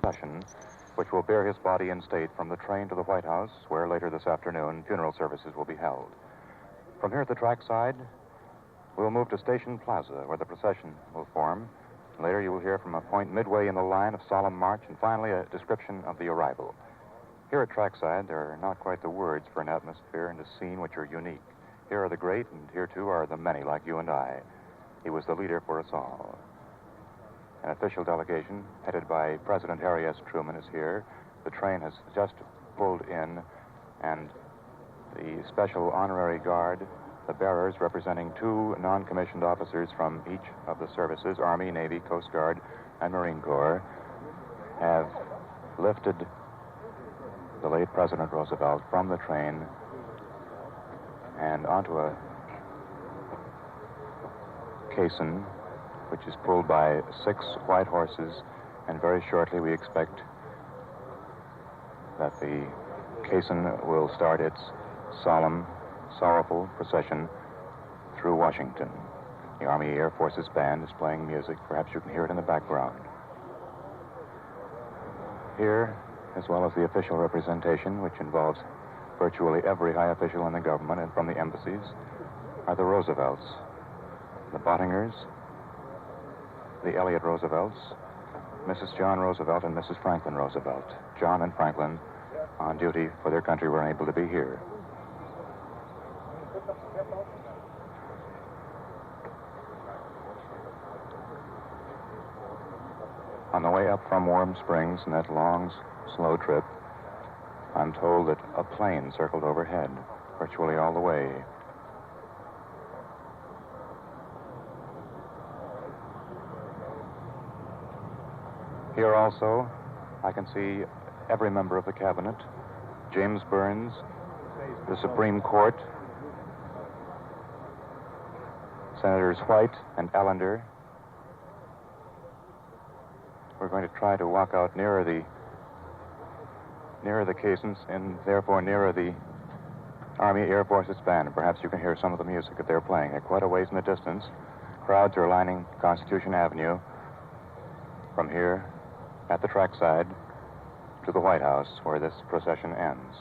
procession, which will bear his body in state from the train to the White House, where later this afternoon funeral services will be held. From here at the trackside, we'll move to Station Plaza, where the procession will form. Later you will hear from a point midway in the line of solemn march, and finally a description of the arrival. Here at trackside, there are not quite the words for an atmosphere and a scene which are unique. Here are the great, and here, too, are the many, like you and I. He was the leader for us all. An official delegation headed by President Harry S. Truman is here. The train has just pulled in, and the special honorary guard, the bearers representing 2 non-commissioned officers from each of the services, Army, Navy, Coast Guard, and Marine Corps, have lifted the late President Roosevelt from the train and onto a caisson, which is pulled by 6 white horses, and very shortly we expect that the caisson will start its solemn, sorrowful procession through Washington. The Army Air Forces band is playing music. Perhaps you can hear it in the background. Here, as well as the official representation, which involves virtually every high official in the government and from the embassies, are the Roosevelts, the Bottingers, the Elliott Roosevelts, Mrs. John Roosevelt and Mrs. Franklin Roosevelt. John and Franklin, on duty for their country, were unable to be here. On the way up from Warm Springs in that long, slow trip, I'm told that a plane circled overhead virtually all the way. Here also, I can see every member of the cabinet, James Burns, the Supreme Court, Senators White and Allender. We're going to try to walk out nearer the caissons and therefore nearer the Army Air Forces band. Perhaps you can hear some of the music that they're playing. They're quite a ways in the distance. Crowds are lining Constitution Avenue from here at the trackside to the White House, where this procession ends.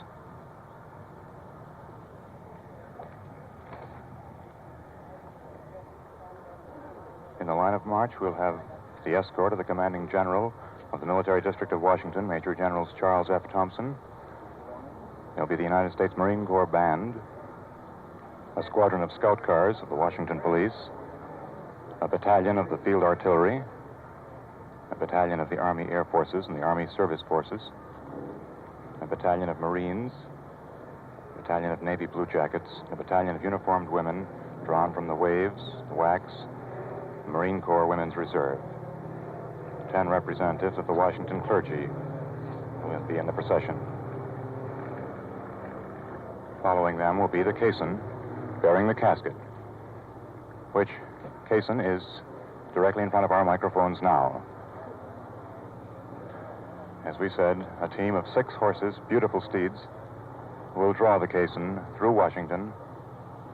In the line of march, we'll have the escort of the commanding general of the Military District of Washington, Major Generals Charles F. Thompson. There'll be the United States Marine Corps Band, a squadron of scout cars of the Washington Police, a battalion of the Field Artillery, a battalion of the Army Air Forces and the Army Service Forces, a battalion of Marines, a battalion of Navy Blue Jackets, a battalion of uniformed women drawn from the Waves, the WACs, the Marine Corps Women's Reserve. 10 representatives of the Washington clergy will be in the procession. Following them will be the caisson bearing the casket, which caisson is directly in front of our microphones now. As we said, a team of 6 horses, beautiful steeds, will draw the caisson through Washington,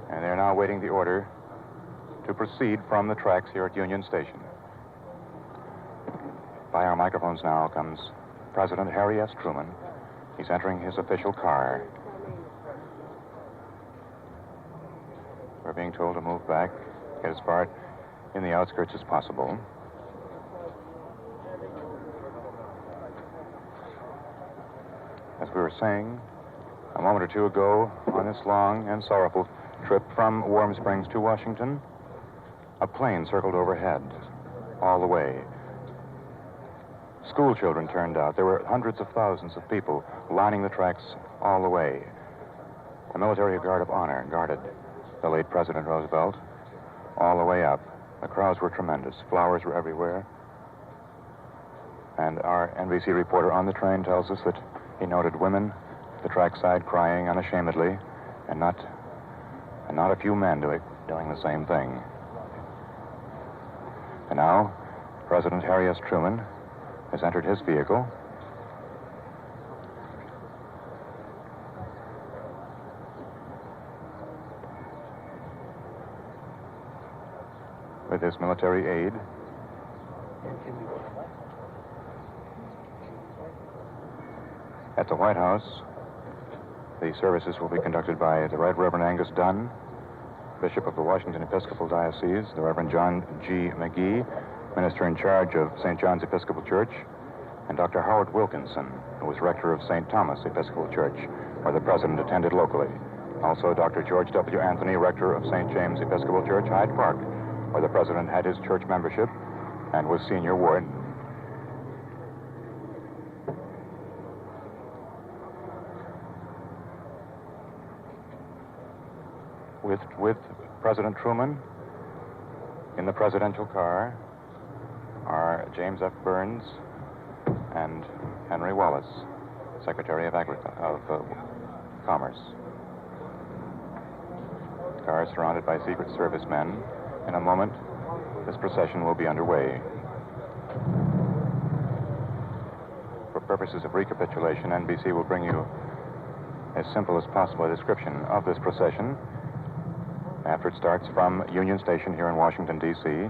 and they're now waiting the order to proceed from the tracks here at Union Station. By our microphones now comes President Harry S. Truman. He's entering his official car. We're being told to move back, get as far in the outskirts as possible. As we were saying a moment or two ago, on this long and sorrowful trip from Warm Springs to Washington, a plane circled overhead all the way. School children turned out. There were hundreds of thousands of people lining the tracks all the way. The Military Guard of Honor guarded the late President Roosevelt all the way up. The crowds were tremendous. Flowers were everywhere. And our NBC reporter on the train tells us that he noted women at the trackside crying unashamedly, and not a few men doing the same thing. And now, President Harry S. Truman has entered his vehicle. With his military aide. At the White House, the services will be conducted by the Right Reverend Angus Dunn, Bishop of the Washington Episcopal Diocese, the Reverend John G. McGee, Minister in charge of St. John's Episcopal Church, and Dr. Howard Wilkinson, who was rector of St. Thomas Episcopal Church, where the president attended locally. Also, Dr. George W. Anthony, rector of St. James Episcopal Church, Hyde Park, where the president had his church membership and was senior ward. With President Truman in the presidential car are James F. Burns and Henry Wallace, Secretary of Commerce. The car is surrounded by Secret Service men. In a moment, this procession will be underway. For purposes of recapitulation, NBC will bring you as simple as possible a description of this procession after it starts from Union Station here in Washington, D.C.,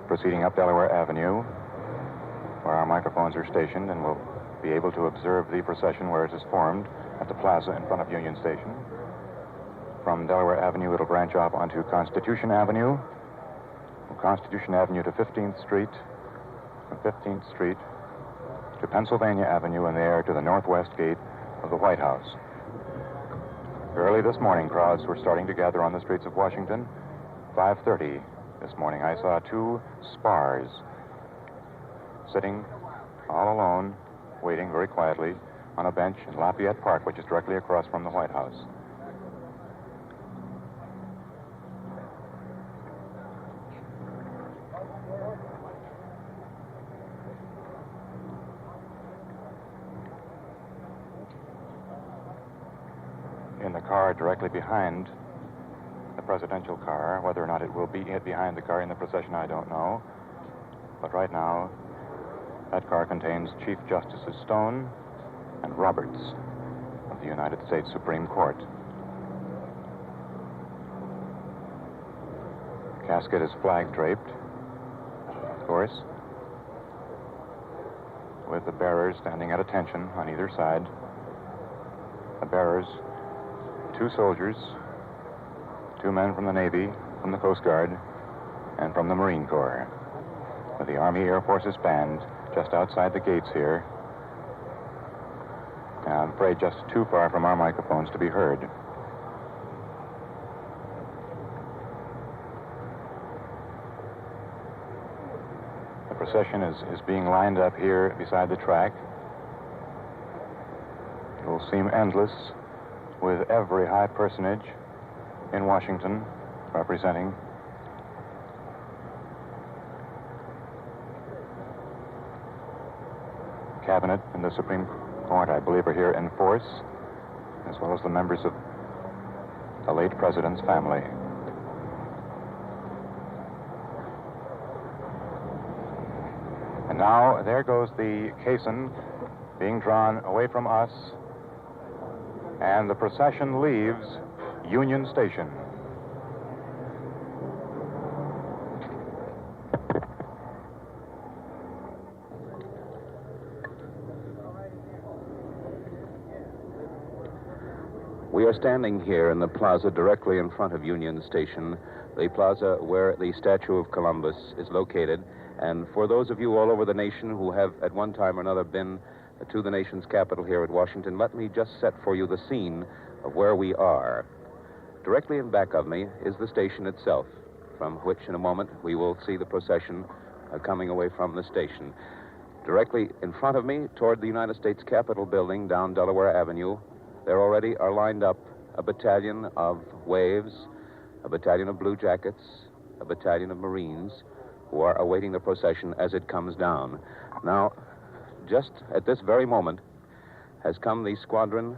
proceeding up Delaware Avenue, where our microphones are stationed, and we'll be able to observe the procession where it is formed at the plaza in front of Union Station. From Delaware Avenue, it'll branch off onto Constitution Avenue, from Constitution Avenue to 15th Street, from 15th Street to Pennsylvania Avenue, and there to the northwest gate of the White House. Early this morning, crowds were starting to gather on the streets of Washington. 5:30 this morning, I saw two spars sitting all alone, waiting very quietly on a bench in Lafayette Park, which is directly across from the White House. In the car directly behind the presidential car, whether or not it will be behind the car in the procession, I don't know. But right now, that car contains Chief Justices Stone and Roberts of the United States Supreme Court. The casket is flag draped, of course, with the bearers standing at attention on either side. The bearers, two soldiers, two men from the Navy, from the Coast Guard, and from the Marine Corps, with the Army Air Forces band just outside the gates here. And I'm afraid just too far from our microphones to be heard. The procession is being lined up here beside the track. It will seem endless, with every high personage in Washington representing. Cabinet and the Supreme Court, I believe, are here in force, as well as the members of the late president's family. And now there goes the caisson being drawn away from us, and the procession leaves Union Station. We are standing here in the plaza directly in front of Union Station, the plaza where the statue of Columbus is located. And for those of you all over the nation who have at one time or another been to the nation's capital here at Washington, let me just set for you the scene of where we are. Directly in back of me is the station itself, from which in a moment we will see the procession coming away from the station. Directly in front of me, toward the United States Capitol building down Delaware Avenue, there already are lined up a battalion of Waves, a battalion of Blue Jackets, a battalion of Marines, who are awaiting the procession as it comes down. Now, just at this very moment has come the squadron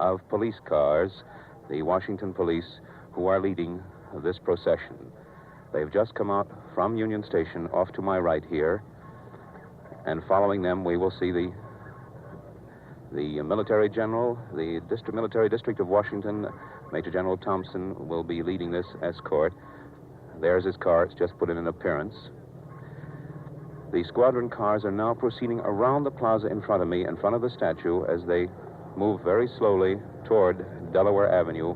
of police cars, the Washington Police, who are leading this procession. They've just come out from Union Station off to my right here, and following them we will see the military general, the military district of Washington, Major General Thompson, will be leading this escort. There's his car. It's just put in an appearance. The squadron cars are now proceeding around the plaza in front of me, in front of the statue, as they move very slowly toward Delaware Avenue,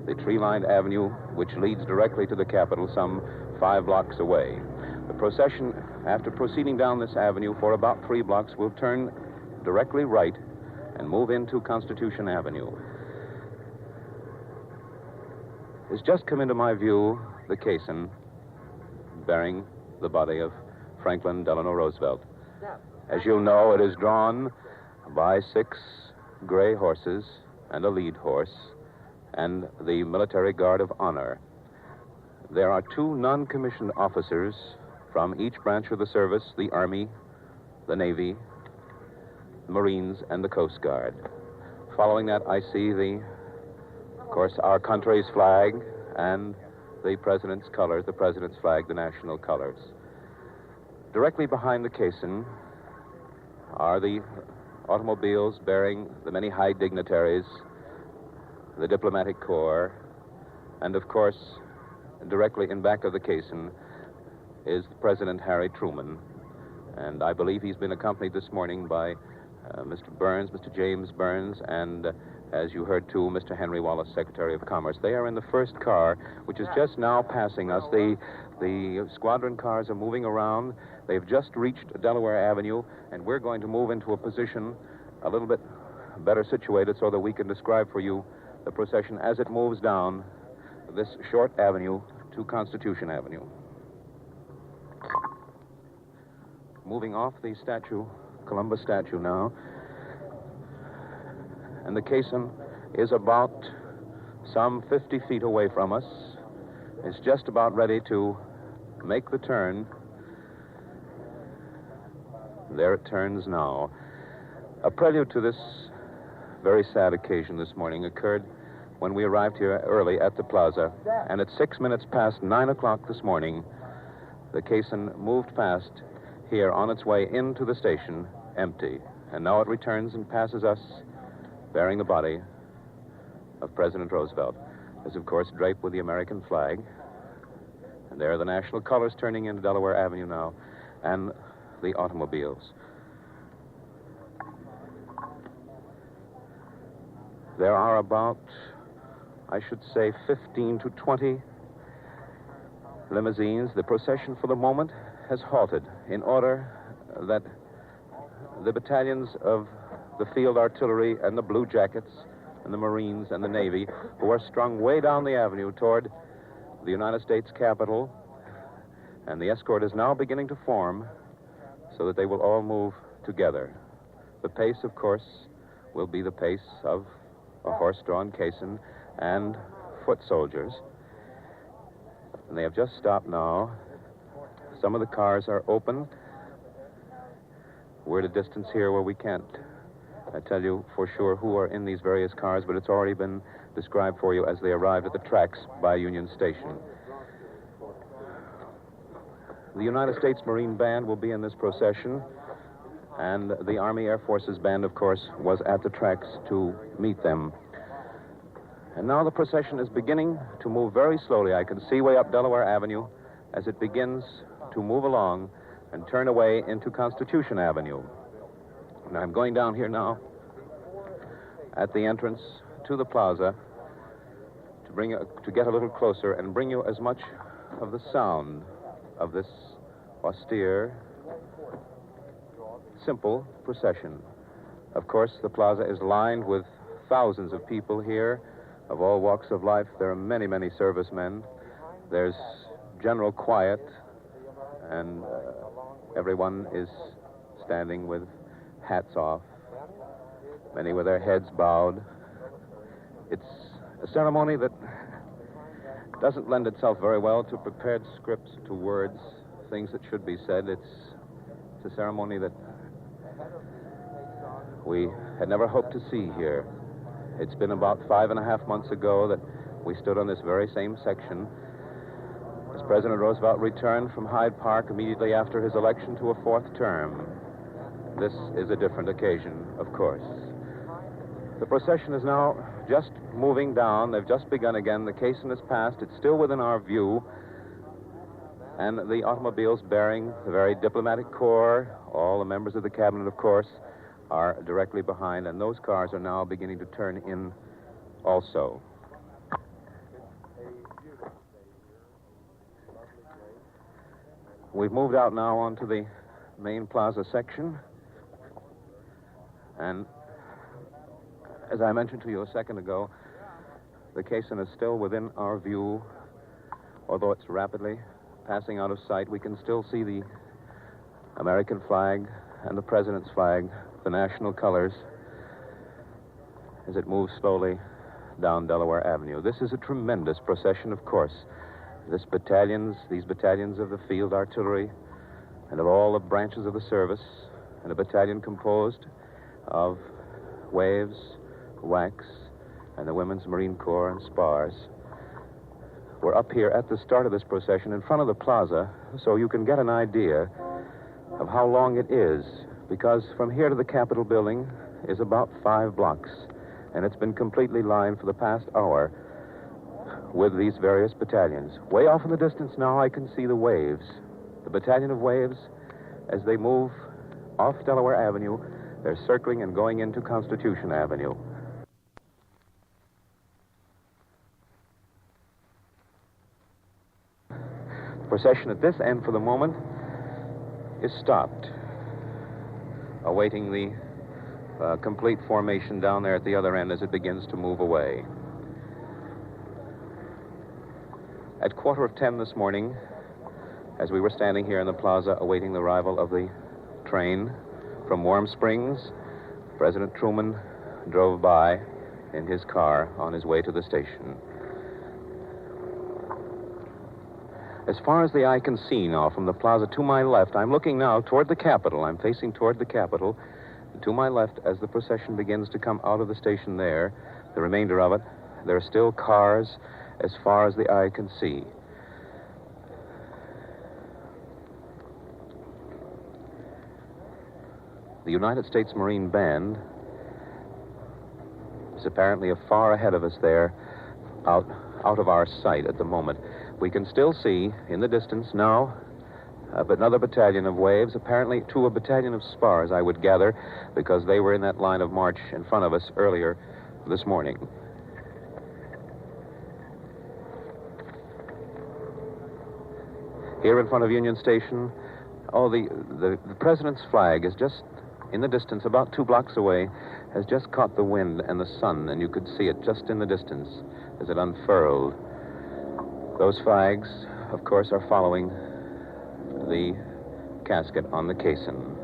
the tree-lined avenue which leads directly to the Capitol some 5 blocks away. The procession, after proceeding down this avenue for about 3 blocks, will turn directly right and move into Constitution Avenue. Has just come into my view the caisson bearing the body of Franklin Delano Roosevelt. As you'll know, it is drawn by 6 gray horses and a lead horse and the Military Guard of Honor. There are 2 non-commissioned officers from each branch of the service, the Army, the Navy, the Marines, and the Coast Guard. Following that, I see of course, our country's flag and the President's colors, the President's flag, the national colors. Directly behind the caisson are the automobiles bearing the many high dignitaries, the diplomatic corps, and of course, directly in back of the caisson is President Harry Truman. And I believe he's been accompanied this morning by Mr. Burns, Mr. James Burns, and as you heard too, Mr. Henry Wallace, Secretary of Commerce. They are in the first car, which is just now passing us. The squadron cars are moving around. They've just reached Delaware Avenue, and we're going to move into a position a little bit better situated so that we can describe for you the procession as it moves down this short avenue to Constitution Avenue. Moving off the statue, Columbus statue now, and the caisson is about some 50 feet away from us. It's just about ready to make the turn. There it turns now. A prelude to this very sad occasion this morning occurred when we arrived here early at the plaza, and at 6 minutes past 9 o'clock this morning, the caisson moved past here on its way into the station, empty. And now it returns and passes us, bearing the body of President Roosevelt. Is, of course, draped with the American flag. And there are the national colors turning into Delaware Avenue now, and the automobiles. There are about, I should say, 15 to 20 limousines. The procession for the moment has halted in order that the battalions of the field artillery and the blue jackets and the Marines and the Navy, who are strung way down the avenue toward the United States Capitol, and the escort is now beginning to form so that they will all move together. The pace, of course, will be the pace of a horse-drawn caisson and foot soldiers. And they have just stopped now. Some of the cars are open. We're at a distance here where we can't tell you for sure who are in these various cars, but it's already been described for you as they arrived at the tracks by Union Station. The United States Marine Band will be in this procession, and the Army Air Forces Band, of course, was at the tracks to meet them. And now the procession is beginning to move very slowly. I can see way up Delaware Avenue as it begins to move along and turn away into Constitution Avenue. And I'm going down here now at the entrance to the plaza to get a little closer and bring you as much of the sound of this austere, simple procession. Of course, the plaza is lined with thousands of people here of all walks of life. There are many, many servicemen. There's general quiet, and everyone is standing with hats off, many with their heads bowed. It's a ceremony that doesn't lend itself very well to prepared scripts, to words, things that should be said. It's a ceremony that we had never hoped to see here. It's been about 5.5 months ago that we stood on this very same section as President Roosevelt returned from Hyde Park immediately after his election to a 4th term. This is a different occasion, of course. The procession is now just moving down. They've just begun again. The caisson has passed. It's still within our view. And the automobiles bearing the very diplomatic corps, all the members of the cabinet, of course, are directly behind, and those cars are now beginning to turn in also. We've moved out now onto the main plaza section, and as I mentioned to you a second ago, the caisson is still within our view, although it's rapidly passing out of sight. We can still see the American flag and the president's flag, the national colors, as it moves slowly down Delaware Avenue. This is a tremendous procession, of course. These battalions of the field artillery and of all the branches of the service, and a battalion composed of waves, WACs, and the Women's Marine Corps and spars. We're up here at the start of this procession in front of the plaza, so you can get an idea of how long it is, because from here to the Capitol building is about 5 blocks, and it's been completely lined for the past hour with these various battalions. Way off in the distance now, I can see the Waves, the battalion of Waves, as they move off Delaware Avenue. They're circling and going into Constitution Avenue. The procession at this end, for the moment, is stopped, awaiting the complete formation down there at the other end as it begins to move away. At 10:15 this morning, as we were standing here in the plaza awaiting the arrival of the train from Warm Springs, President Truman drove by in his car on his way to the station. As far as the eye can see now from the plaza to my left, I'm looking now toward the Capitol. I'm facing toward the Capitol. To my left, as the procession begins to come out of the station there, the remainder of it, there are still cars as far as the eye can see. The United States Marine Band is apparently far ahead of us there, out of our sight at the moment. We can still see in the distance now but another battalion of Waves, apparently to a battalion of spars, I would gather, because they were in that line of march in front of us earlier this morning. Here in front of Union Station, the president's flag is just in the distance, about 2 blocks away, has just caught the wind and the sun, and you could see it just in the distance as it unfurled. Those flags, of course, are following the casket on the caisson.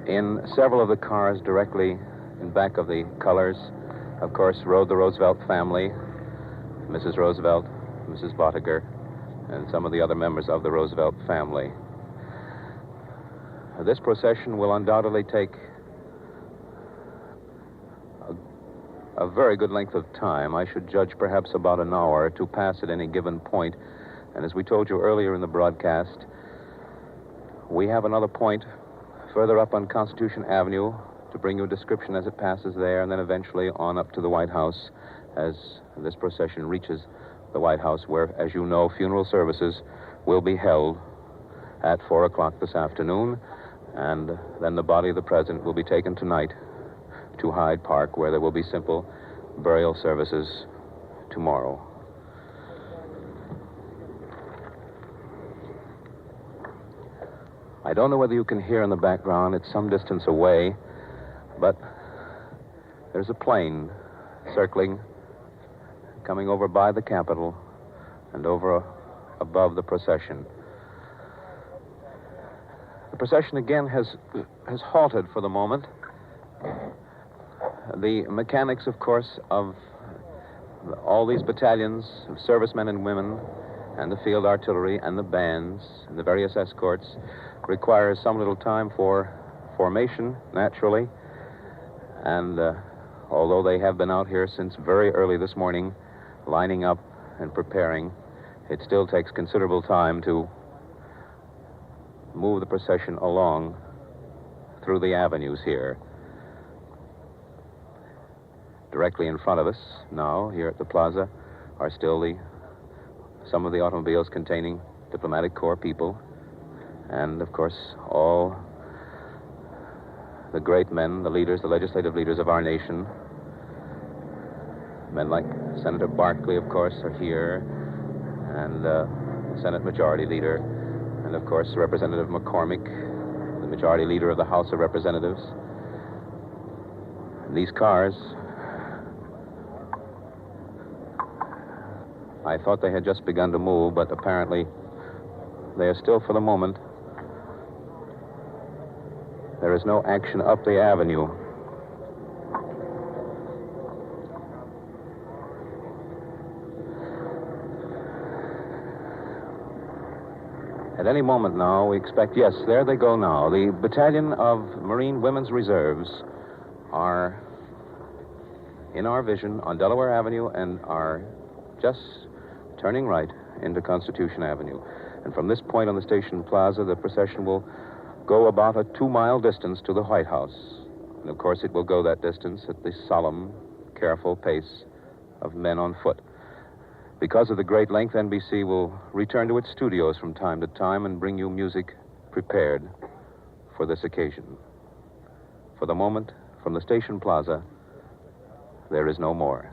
In several of the cars directly in back of the colors, of course, rode the Roosevelt family, Mrs. Roosevelt, Mrs. Bottger, and some of the other members of the Roosevelt family. This procession will undoubtedly take a very good length of time. I should judge perhaps about an hour to pass at any given point. And as we told you earlier in the broadcast, we have another point further up on Constitution Avenue to bring you a description as it passes there, and then eventually on up to the White House as this procession reaches the White House, where, as you know, funeral services will be held at 4 o'clock this afternoon, and then the body of the president will be taken tonight to Hyde Park, where there will be simple burial services tomorrow. I don't know whether you can hear in the background. It's some distance away, but there's a plane circling, coming over by the Capitol and over above the procession. The procession again has halted for the moment. The mechanics, of course, of all these battalions of servicemen and women and the field artillery and the bands and the various escorts requires some little time for formation, naturally. And although they have been out here since very early this morning, lining up and preparing, it still takes considerable time to move the procession along through the avenues here. Directly in front of us now, here at the plaza, are still some of the automobiles containing diplomatic corps people. And, of course, all the great men, the leaders, the legislative leaders of our nation. Men like Senator Barkley, of course, are here, and Senate Majority Leader, and, of course, Representative McCormick, the Majority Leader of the House of Representatives. And these cars, I thought they had just begun to move, but apparently they are still, for the moment. There is no action up the avenue. At any moment now, we expect, yes, there they go now. The battalion of Marine Women's Reserves are in our vision on Delaware Avenue and are just turning right into Constitution Avenue. And from this point on the station plaza, the procession will go about a 2-mile distance to the White House. And, of course, it will go that distance at the solemn, careful pace of men on foot. Because of the great length, NBC will return to its studios from time to time and bring you music prepared for this occasion. For the moment, from the station plaza, there is no more.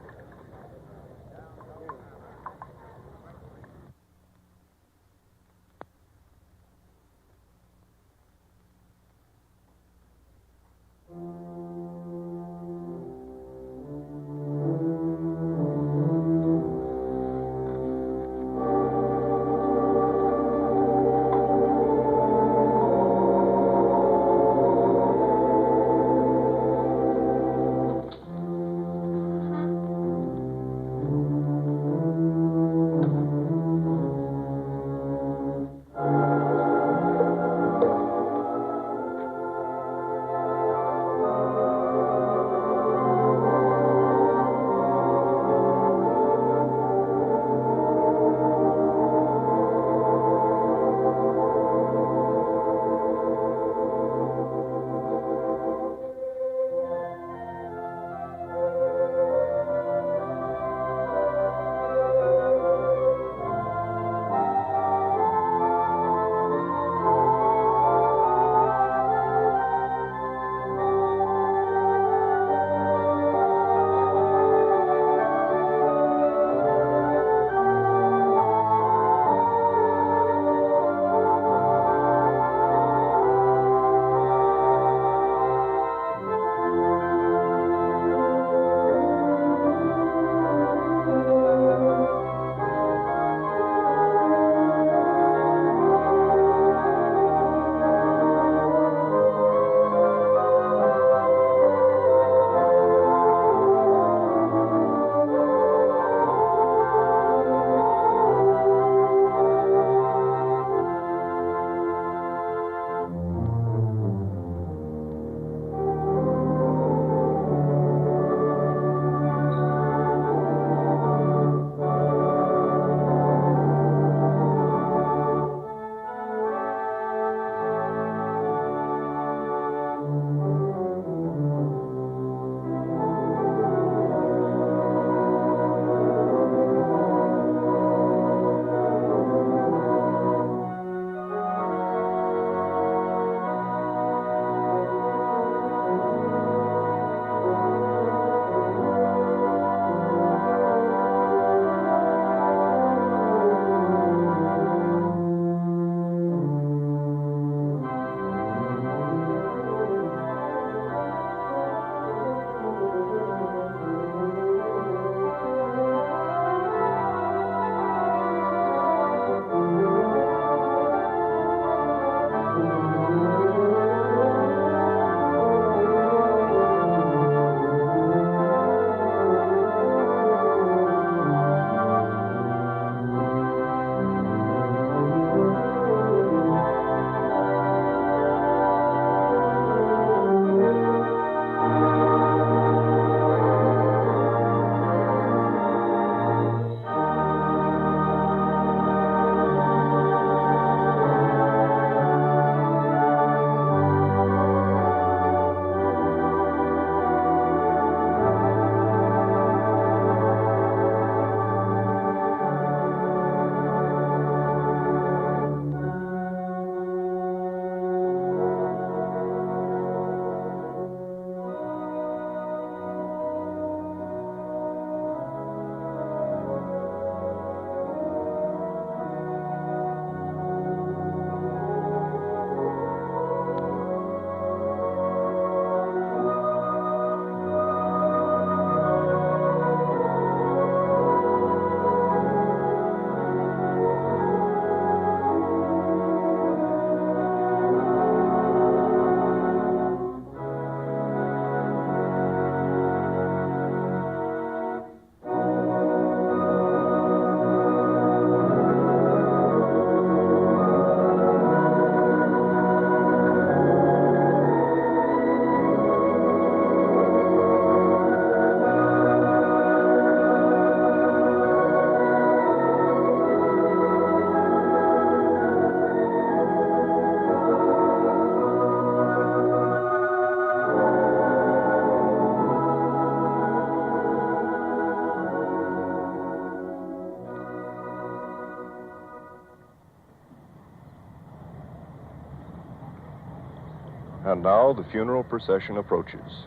And now the funeral procession approaches.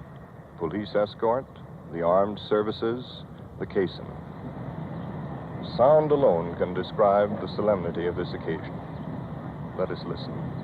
Police escort, the armed services, the caisson. Sound alone can describe the solemnity of this occasion. Let us listen.